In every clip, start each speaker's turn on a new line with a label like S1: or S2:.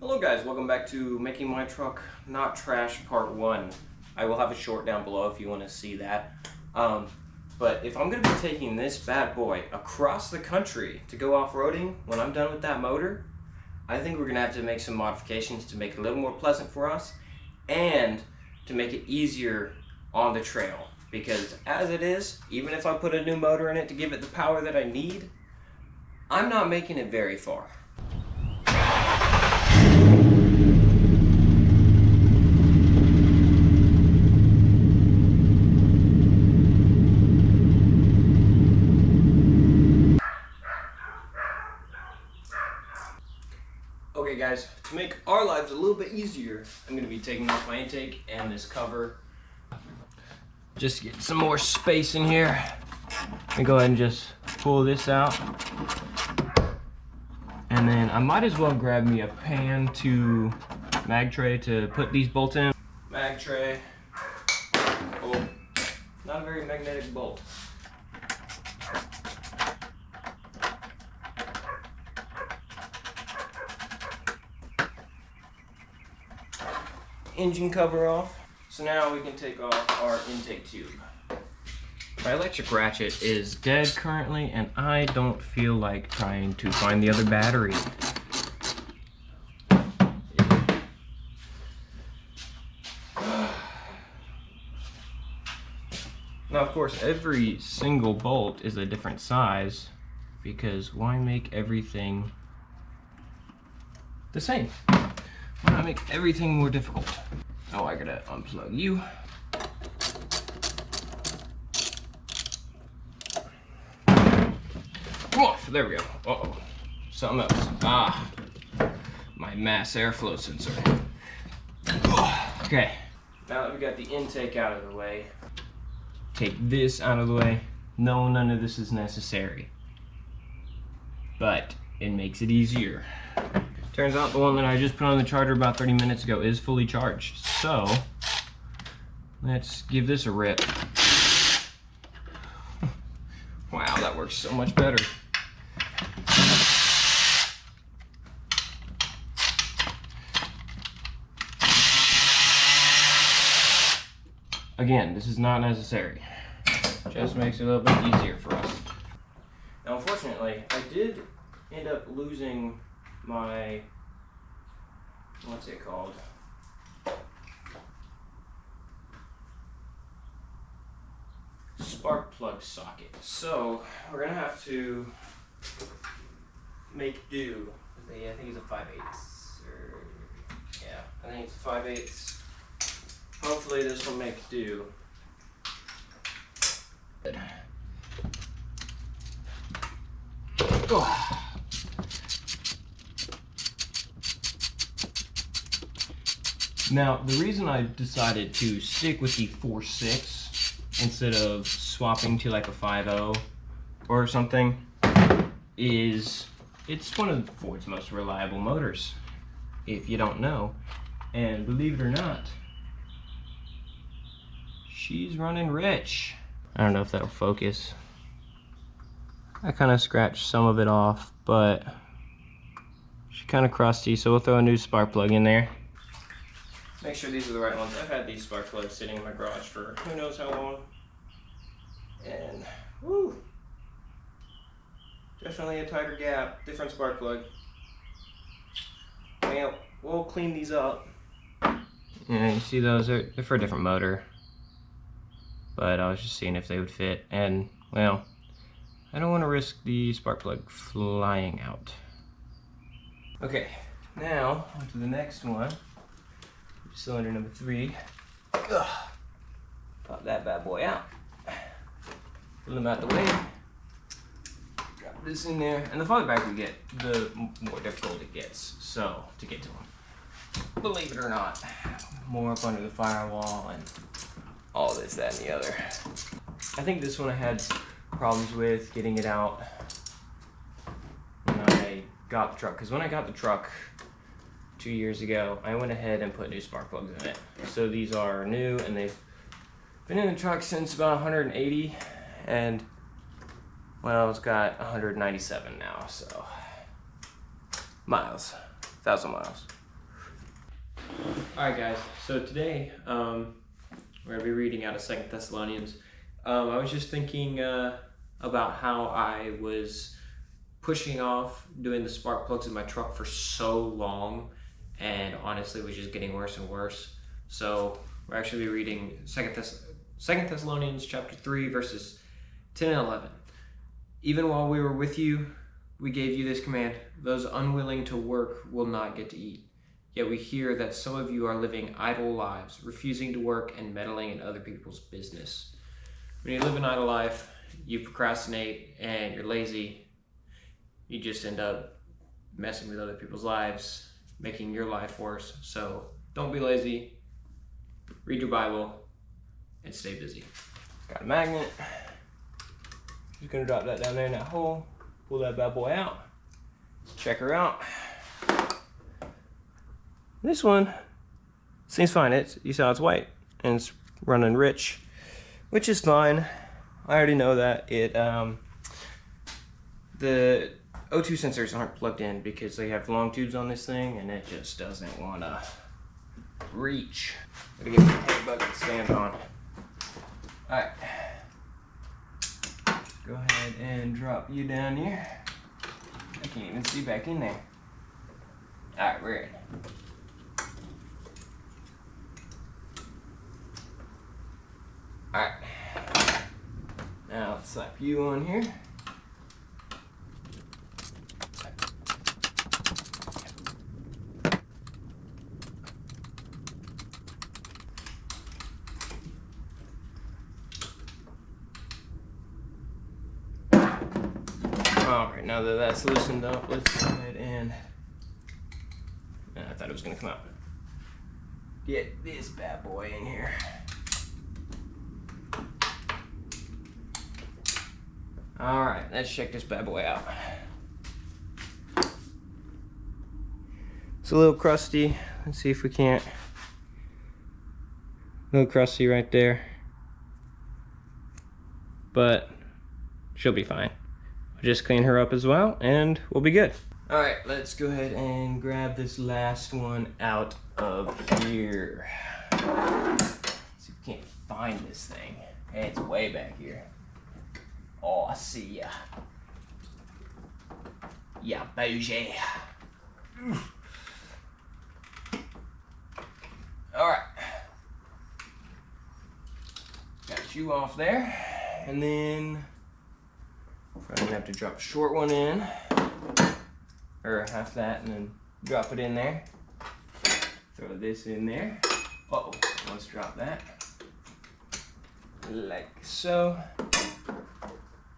S1: Hello guys, welcome back to Making My Truck Not Trash Part 1. I will have a short down below if you want to see that. But if I'm going to be taking this bad boy across the country to go off-roading when I'm done with that motor, I think we're going to have to make some modifications to make it a little more pleasant for us and to make it easier on the trail. Because as it is, even if I put a new motor in it to give it the power that I need, I'm not making it very far. Okay guys, to make our lives a little bit easier, I'm going to be taking off my intake and this cover. Just get some more space in here. Let me go ahead and just pull this out. And then I might as well grab me a pan to mag tray to put these bolts in. Mag tray. Oh, not a very magnetic bolt. Engine cover off. So now we can take off our intake tube. My electric ratchet is dead currently, and I don't feel like trying to find the other battery. Now, of course, every single bolt is a different size, because why make everything the same? Why not make everything more difficult? Oh, I gotta unplug you. Come on, there we go. Uh-oh, something else. Ah, my mass airflow sensor. Okay, now that we got the intake out of the way, take this out of the way. No, none of this is necessary, but it makes it easier. Turns out the one that I just put on the charger about 30 minutes ago is fully charged. So, let's give this a rip. Wow, that works so much better. Again, this is not necessary. Just makes it a little bit easier for us. Now, unfortunately, I did end up losing my, what's it called? Spark plug socket. So we're gonna have to make do with I think it's a 5/8, or yeah, I think it's a 5/8. Hopefully this will make do. Oh. Now, the reason I decided to stick with the 4.6 instead of swapping to like a 5.0 or something is it's one of Ford's most reliable motors, if you don't know. And believe it or not, she's running rich. I don't know if that'll focus. I kind of scratched some of it off, but she's kind of crusty, so we'll throw a new spark plug in there. Make sure these are the right ones. I've had these spark plugs sitting in my garage for who knows how long. And, woo! Definitely a tighter gap. Different spark plug. Well, we'll clean these up. And you see those, they're for a different motor. But I was just seeing if they would fit. And, well, I don't want to risk the spark plug flying out. Okay, now on to the next one. Cylinder number 3. Ugh. Pop that bad boy out. Pull them out the way. Drop this in there. And the farther back we get, the more difficult it gets. So, to get to them. Believe it or not. More up under the firewall and all this, that, and the other. I think this one I had problems with getting it out when I got the truck. Because when I got the truck 2 years ago, I went ahead and put new spark plugs in it. So these are new, and they've been in the truck since about 180, and well, it's got 197 now, so miles, 1,000 miles. Alright guys, so today we're going to be reading out of 2 Thessalonians. I was just thinking about how I was pushing off doing the spark plugs in my truck for so long, and honestly it was just getting worse and worse. So we're actually reading 2 Thessalonians chapter 3 verses 10 and 11. Even while we were with you, we gave you this command: those unwilling to work will not get to eat. Yet we hear that some of you are living idle lives, refusing to work and meddling in other people's business. When you live an idle life, you procrastinate and you're lazy. You just end up messing with other people's lives, making your life worse. So don't be lazy, read your Bible, and stay busy. Got a magnet. Just gonna drop that down there in that hole, pull that bad boy out, check her out. This one seems fine. You saw it's white and it's running rich, which is fine. I already know that the O2 sensors aren't plugged in because they have long tubes on this thing and it just doesn't want to reach. Gotta get my head bucket to stand on. Alright, go ahead and drop you down here. I can't even see back in there. Alright, we're in. Alright, now let's slap you on here. Alright, now that that's loosened up, let's go ahead and... I thought it was going to come out. Get this bad boy in here. Alright, let's check this bad boy out. It's a little crusty. Let's see if we can't. A little crusty right there. But she'll be fine. I'll just clean her up as well and we'll be good. Alright, let's go ahead and grab this last one out of here. Let's see if we can't find this thing. Hey, it's way back here. Oh, I see ya. Yeah, bougie. Alright. Got you off there. And then I'm gonna have to drop a short one in. Or half that and then drop it in there. Throw this in there. Uh-oh, let's drop that. Like so.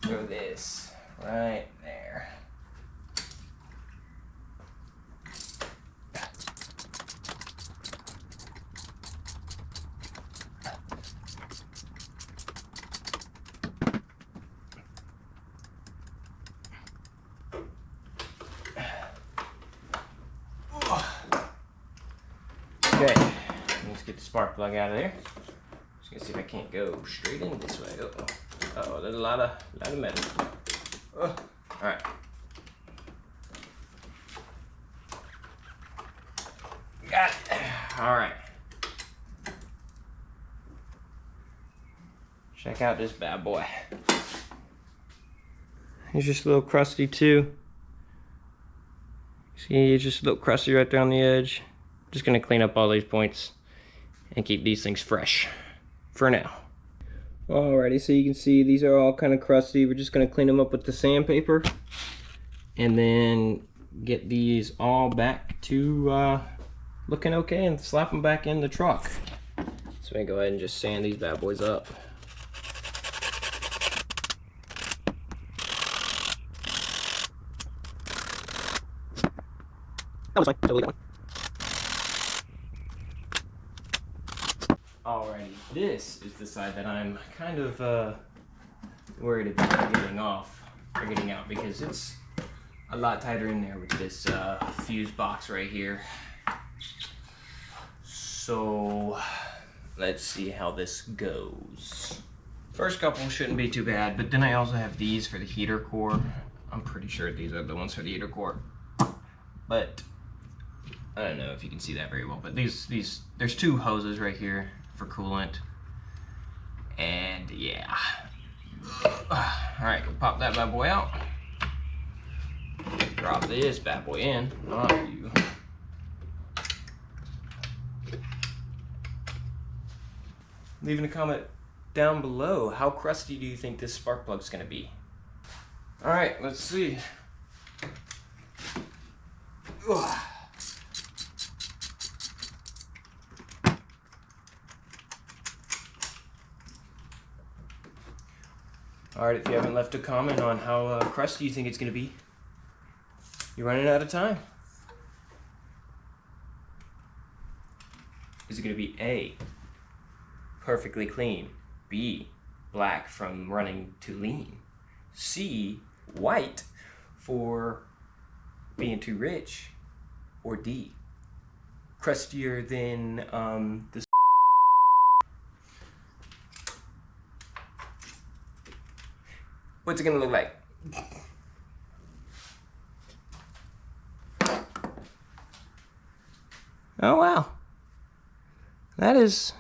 S1: Throw this right there. Okay, let's get the spark plug out of there. Just gonna see if I can't go straight in this way. Uh-oh, there's a lot of metal. All right. Got it. All right. Check out this bad boy. He's just a little crusty too. See, he's just a little crusty right there on the edge. Just gonna clean up all these points and keep these things fresh for now. Alrighty, so you can see these are all kind of crusty. We're just going to clean them up with the sandpaper and then get these all back to looking okay and slap them back in the truck. So I'm going to go ahead and just sand these bad boys up. That was fine. Totally got one. Alrighty, this is the side that I'm kind of worried about getting off or getting out because it's a lot tighter in there with this fuse box right here. So let's see how this goes. First couple shouldn't be too bad, but then I also have these for the heater core. I'm pretty sure these are the ones for the heater core. But I don't know if you can see that very well, but there's two hoses right here for coolant. And yeah. Alright, we'll pop that bad boy out. Drop this bad boy in. Not you. Leaving a comment down below. How crusty do you think this spark plug's gonna be? Alright, let's see. Ugh. Alright, if you haven't left a comment on how crusty you think it's going to be, you're running out of time. Is it going to be A, perfectly clean, B, black from running to lean, C, white for being too rich, or D, crustier than the What's it gonna look like? Oh wow. That is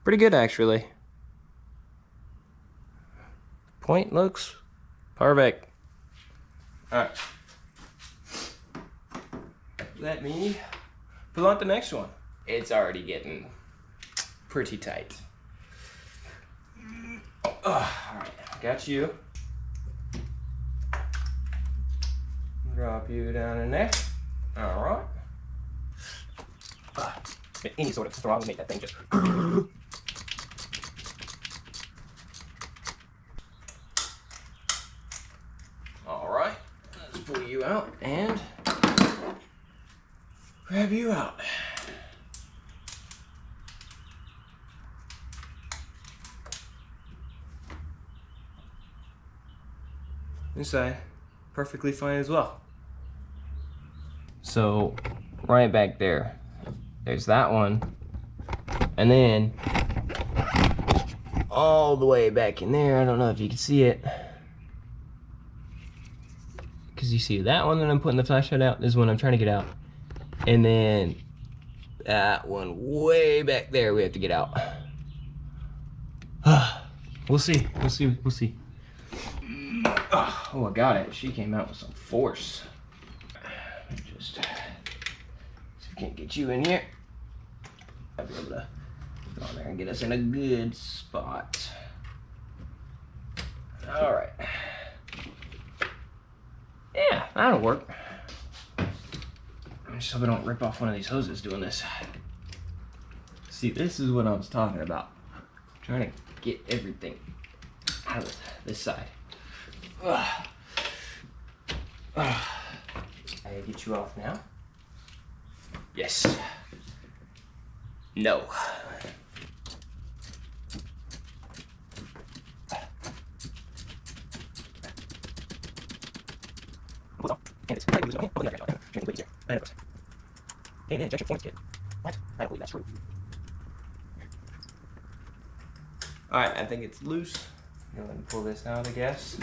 S1: pretty good actually. Point looks perfect. Alright. Let me pull out the next one. It's already getting pretty tight. Alright, got you. Drop you down in there. Alright. Any sort of straw will make that thing just. Alright, let's pull you out and grab you out. Inside, perfectly fine as well. So, right back there, there's that one. And then, all the way back in there, I don't know if you can see it. Because you see that one that I'm putting the flashlight out, this is one I'm trying to get out. And then, that one way back there we have to get out. We'll see, we'll see, we'll see. Oh, I got it. She came out with some force. Just see if we can't get you in here. I'll be able to go in there and get us in a good spot. Alright. Yeah, that'll work. Just hope I don't rip off one of these hoses doing this. See, this is what I was talking about. Trying to get everything out of this side. I get you off now? Yes. No. Hey, injection performance kit. What? I don't believe that's true. Alright, I think it's loose. Go ahead and pull this out, I guess.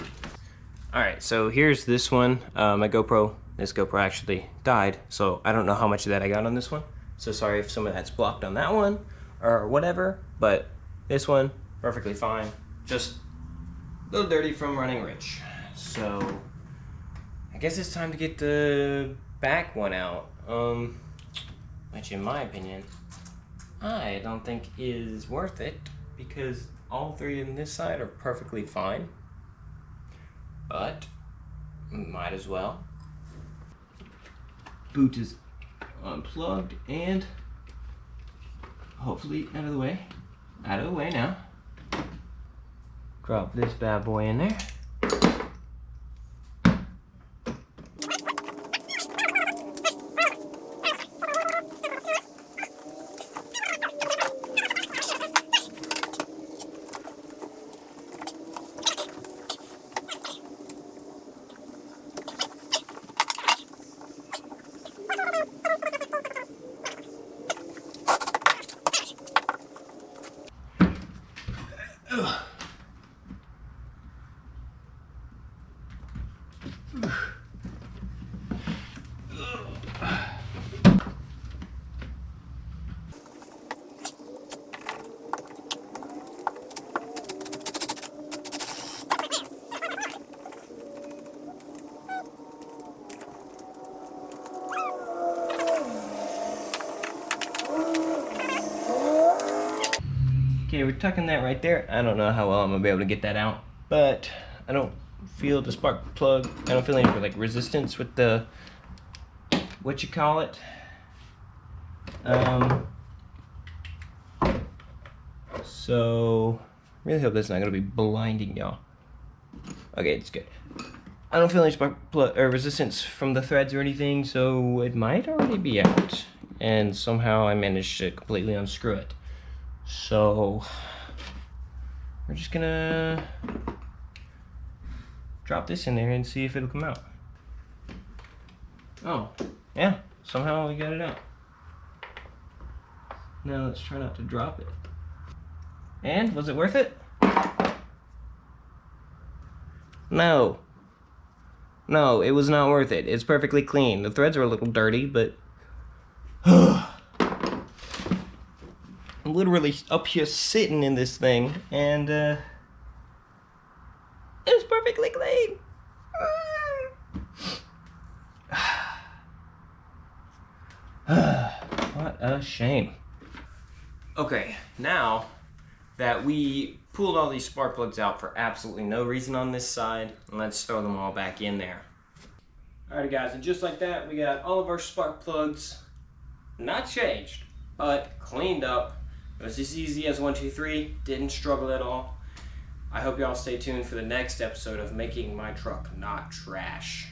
S1: Alright, so here's this one. My GoPro, this GoPro actually died, so I don't know how much of that I got on this one. So sorry if some of that's blocked on that one or whatever, but this one, perfectly fine. Just a little dirty from running rich. So I guess it's time to get the back one out, which in my opinion, I don't think is worth it because all three on this side are perfectly fine. But might as well. Boot is unplugged and hopefully out of the way. Out of the way now. Drop this bad boy in there. Okay, we're tucking that right there. I don't know how well I'm gonna be able to get that out, but I don't feel the spark plug. I don't feel any like resistance with the, what you call it. So really hope that's not gonna be blinding y'all. Okay, it's good. I don't feel any spark plug or resistance from the threads or anything, so it might already be out. And somehow I managed to completely unscrew it. So we're just gonna drop this in there and see if it'll come out. Oh, yeah, somehow we got it out. Now let's try not to drop it. And was it worth it? No. No, it was not worth it. It's perfectly clean. The threads are a little dirty, but I'm literally up here sitting in this thing, and it's perfectly clean. What a shame. Okay, now that we pulled all these spark plugs out for absolutely no reason on this side, let's throw them all back in there. Alrighty guys, and just like that, we got all of our spark plugs not changed, but cleaned up. It was as easy as 1, 2, 3, didn't struggle at all. I hope y'all stay tuned for the next episode of Making My Truck Not Trash.